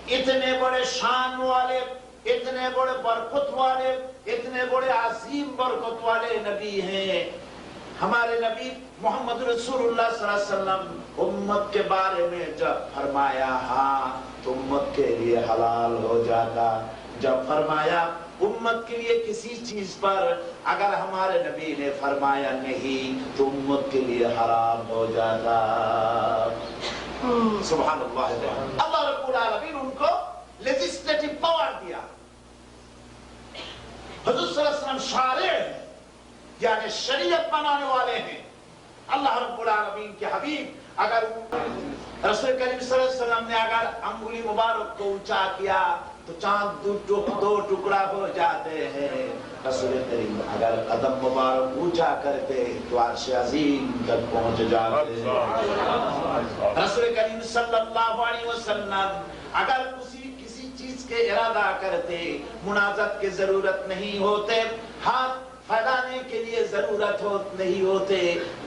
اتنے بڑے شان والے، اتنے بڑے برکت والے، اتنے بڑے عظیم برکت والے نبی ہیں ہمارے نبی محمد رسول اللہ صلی اللہ علیہ وسلم۔ امت کے بارے میں جب فرمایا ہاں تو امت کے لیے حلال ہو جاتا، جب فرمایا امت کے لیے کسی چیز پر اگر ہمارے نبی نے فرمایا نہیں تو امت کے لیے حرام ہو جاتا۔ سبحان اللہ، اللہ رب العالمین ان کو لیجسلیٹو پاور دیا۔ حضور صلی اللہ علیہ وسلم شارع ہیں، یعنی شریعت بنانے والے ہیں۔ اللہ رب العالمین کے حبیب اگر رسول کریم صلی اللہ علیہ وسلم نے اگر انگلی مبارک کو اونچا کیا تو چاند دو ٹکڑا ہو جاتے ہیں، رسول کریم اگر قدم مبارک اونچا کرتے تو عرش عظیم تک پہنچ جاتے ہیں۔ رسول کریم صلی اللہ علیہ وسلم اگر کسی چیز کے ارادہ کرتے، مناجات کی ضرورت نہیں ہوتے، ہاتھ پھیلانے کے لیے ضرورت نہیں ہوتے،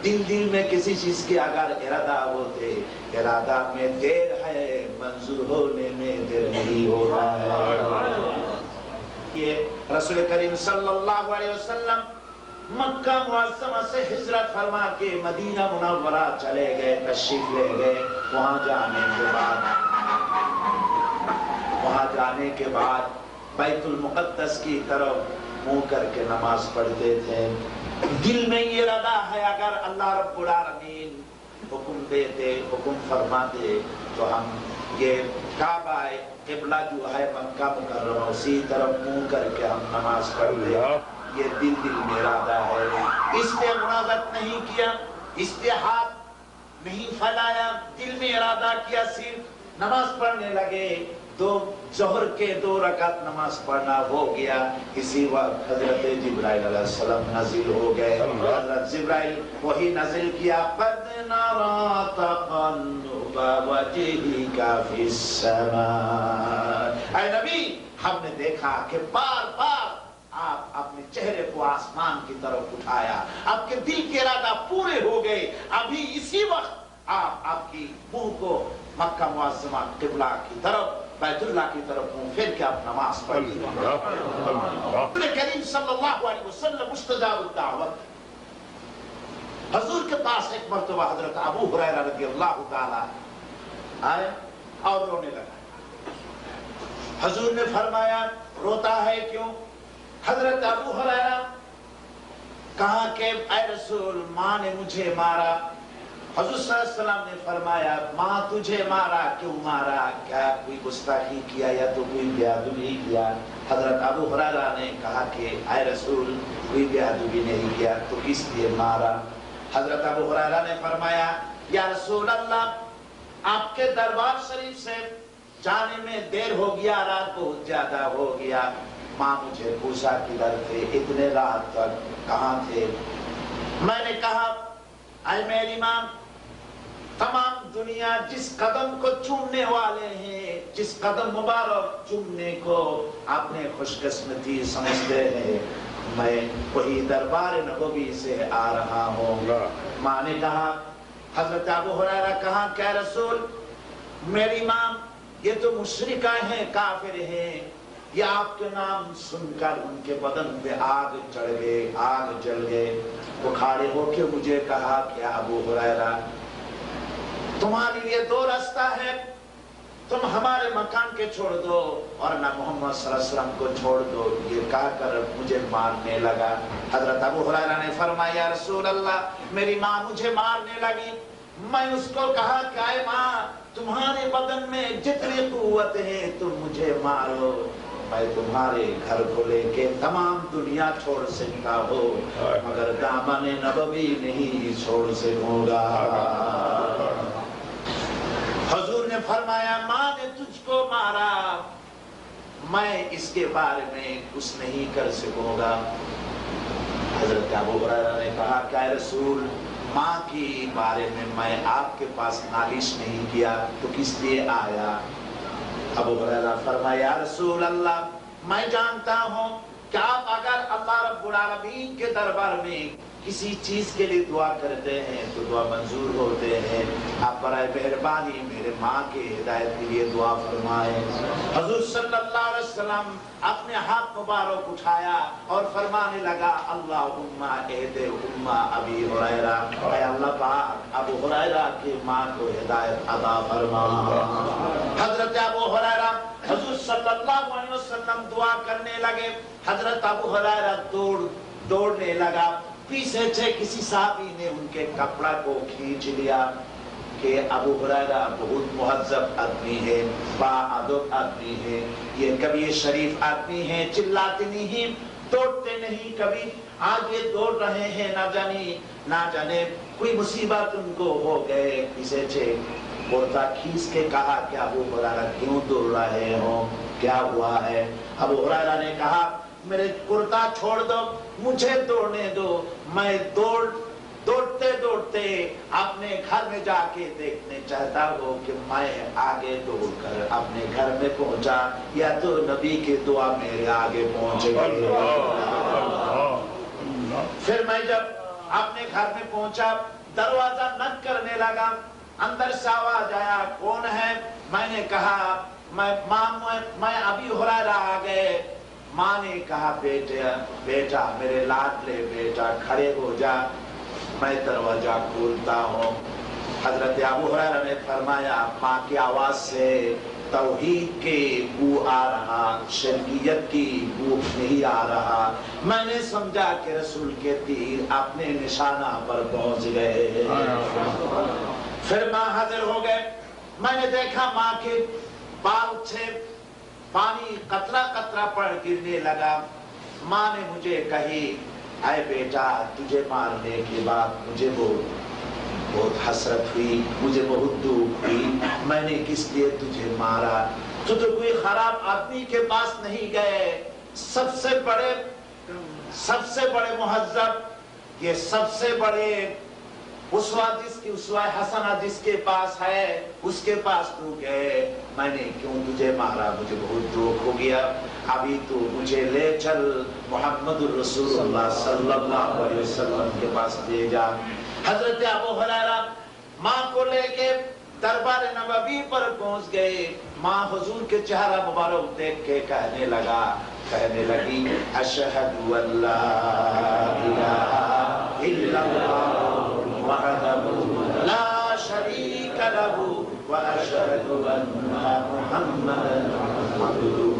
دل میں کسی چیز کے اگر ارادہ ہوتے، ارادہ میں دیر ہے، منظور ہونے میں دیر نہیں ہوتا ہے۔ یہ رسول کریم صلی اللہ علیہ وسلم مکہ معظمہ سے ہجرت فرما کے مدینہ منورہ چلے گئے، تشریف لے گئے۔ وہاں جانے کے بعد بیت المقدس کی طرف منہ کر کے نماز پڑھتے تھے۔ دل میں یہ ارادہ ہے اگر اللہ رب العالمین حکم دیتے، حکم فرماتے تو ہم یہ کعبہ قبلہ جو ہے مکہ مکرمہ اسی طرف منہ کر کے ہم نماز پڑھ لیں۔ یہ دل میں ارادہ ہے، اس نے مناجات نہیں کیا، اس نے ہاتھ نہیں پھیلایا، دل میں ارادہ کیا، صرف نماز پڑھنے لگے۔ ظہر کے 2 رکعت نماز پڑھنا ہو گیا، اسی وقت حضرت جبرائیل علیہ السلام نازل ہو گئے۔ حضرت جبرائیل وہی نازل کیا، قَدْ نَرَى تَقَلُّبَ وَجْهِكَ فِي السَّمَاءِ، اے نبی ہم نے دیکھا کہ بار بار آپ اپنے چہرے کو آسمان کی طرف اٹھایا، آپ کے دل کے ارادہ پورے ہو گئے، ابھی اسی وقت آپ کی منہ کو مکہ معظمہ قبلہ کی طرف بیت اللہ کی طرف منہ پھیر کے آپ نماز پڑھی۔ رسول کریم صلی اللہ علیہ وسلم مستجاب الدعوت، حضور کے پاس ایک مرتبہ حضرت ابو ہریرہ رضی اللہ تعالی آئے اور رونے لگا۔ حضور نے فرمایا روتا ہے کیوں؟ حضرت ابو ہریرہ کہا کہ اے رسول ماں نے مجھے مارا۔ حضور صلی اللہ علیہ وسلم نے فرمایا ماں تجھے مارا، کیوں مارا؟ کیا کوئی گستاخی کیا یا تو کوئی بے ادبی کیا؟ حضرت ابو ہریرہ نے کہا کہ اے رسول کوئی بے ادبی نہیں کیا، تو کس لیے مارا؟ حضرت ابو ہریرہ نے فرمایا یا رسول اللہ آپ کے دربار شریف سے جانے میں دیر ہو گیا، رات بہت زیادہ ہو گیا، ماں مجھے پوچھا کدھر تھے، اتنے رات تک کہاں تھے؟ میں نے کہا اے میری ماں تمام دنیا جس قدم کو چومنے والے ہیں، جس قدم مبارک چومنے کو اپنے خوش قسمتی سمجھتے ہیں، میں وہی دربار نبوی سے آ رہا ہوں۔ ماں نے کہا، حضرت ابو ہریرہ کہا کہ رسول میری ماں یہ تو مشرکہ ہیں، کافر ہیں، یہ آپ کے نام سن کر ان کے بدن پہ آگ چڑھ گئے، آگ جل گئے۔ وہ کھڑے ہو کے مجھے کہا کہ ابو ہریرہ تمہارے لیے 2 راستہ ہے، تم ہمارے مکان کے چھوڑ دو اور نہ محمد صلی اللہ علیہ وسلم کو چھوڑ دو۔ یہ کہا کر مجھے مارنے لگا۔ حضرت ابو ہریرہ نے فرمایا یا رسول اللہ میری ماں مجھے مارنے لگی۔ میں اس کو کہا کہ اے ماں تمہارے بدن میں جتنی قوت ہے تم مجھے مارو، میں تمہارے گھر کو لے کے تمام دنیا چھوڑ سکتا ہو مگر دامن نبوی نہیں چھوڑ سکوں گا۔ حضور نے فرمایا ماں نے تجھ کو مارا، میں اس کے بارے میں کچھ نہیں کر سکوں گا۔ حضرت ابو ہریرہ نے کہا کہ اے رسول ماں کی بارے میں آپ کے پاس نالش نہیں کیا تو کس لیے آیا؟ ابو ہریرہ فرمایا یا رسول اللہ میں جانتا ہوں کہ آپ اگر اللہ رب العالمین کے دربار میں کسی چیز کے لیے دعا کرتے ہیں تو دعا منظور ہوتے ہیں. آپ برائے مہربانی میرے ماں کے ہدایت کے لیے دعا فرمائیں. حضور صلی اللہ علیہ وسلم اپنے ہاتھ مبارک اٹھایا اور فرمانے لگا اللہم اہد امہ ابی ہریرہ، اے اللہ پاک ابو ہریرہ کی ماں کو ہدایت عطا فرما. حضرت ابو ہریرہ حضور صلی اللہ علیہ وسلم دعا کرنے لگے. حضرت ابو ہریرہ دوڑنے لگا. پیچھے سے کسی صحابی نے ان کے کپڑا کو کھینچ لیا کہ ابو ہریرہ بہت مہذب آدمی ہے، باادب آدمی ہے، یہ کبھی شریف آدمی ہے، چلاتے نہیں، دوڑتے نہیں، کبھی آگے دوڑ رہے ہیں، نہ جانے کوئی مصیبت ان کو ہو گئے. پیچھے سے کرتا کھینچ کے کہا کہ ابو ہریرہ کیوں دوڑ رہے ہو، کیا ہوا ہے؟ ابو ہریرہ نے کہا میرے کرتا چھوڑ دو، مجھے دوڑنے دو، میں دوڑتے اپنے گھر میں جا کے دیکھنے چاہتا ہوں کہ میں آگے دوڑ کر اپنے گھر میں پہنچا یا تو نبی کی دعا میرے آگے پہنچ گئی. پھر میں جب اپنے گھر میں پہنچا دروازہ نک کرنے لگا. اندر سے آواز آیا کون ہے؟ میں نے کہا میں ابی ہریرہ آ گئے. ماں نے کہا بیٹا میرے لاڈلے بیٹا کھڑے ہو جا، میں دروازہ کھولتا ہوں. حضرت ابو ہریرہ نے فرمایا ماں کی آواز سے توحید کی بو آ رہا، شرکیت کی بو نہیں آ رہا. میں نے سمجھا کہ رسول کے تیر اپنے نشانہ پر پہنچ گئے. پھر ماں حاضر ہو گئے. میں نے دیکھا ماں کے بال سے پانی قطرہ قطرہ پڑ گرنے لگا. ماں نے مجھے کہی اے بیٹا تجھے مارنے کے بعد مجھے بہت حسرت ہوئی، مجھے بہت دکھ ہوئی. میں نے کس لیے تجھے مارا؟ تو کوئی خراب آدمی کے پاس نہیں گئے. سب سے بڑے مہذب، یہ سب سے بڑے اسوہ حسنہ جس کے پاس ہے اس کے پاس تو گئے. میں نے کیوں تجھے مارا؟ مجھے بہت دکھ ہو گیا. ابھی تو مجھے لے چل محمد الرسول اللہ صلی اللہ علیہ وسلم کے پاس لے جا. حضرت ابو ہریرہ ماں کو لے کے دربار نبوی پر پہنچ گئے. ماں حضور کے چہرہ مبارک دیکھ کے کہنے لگی اشہد ان لا الہ الا اللہ وحدہ لا شریک لہ واشہد ان محمدا عبدہ